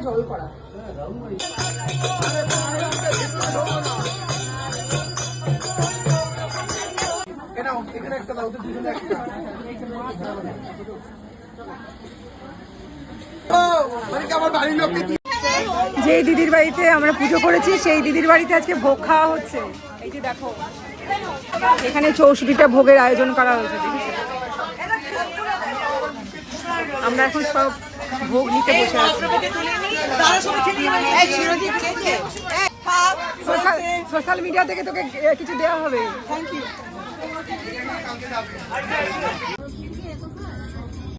জল করা যে দিদির বাড়িতে আমরা পুজো করেছি সেই দিদির বাড়িতে আজকে ভোগ খাওয়া হচ্ছে। এই যে দেখো এখানে 64টা ভোগের আয়োজন করা হয়েছে। আমরা এখন সব ভোগ নিতে বসে আছি। সোশ্যাল মিডিয়া থেকে তোকে কিছু দেওয়া হবে। Thank you.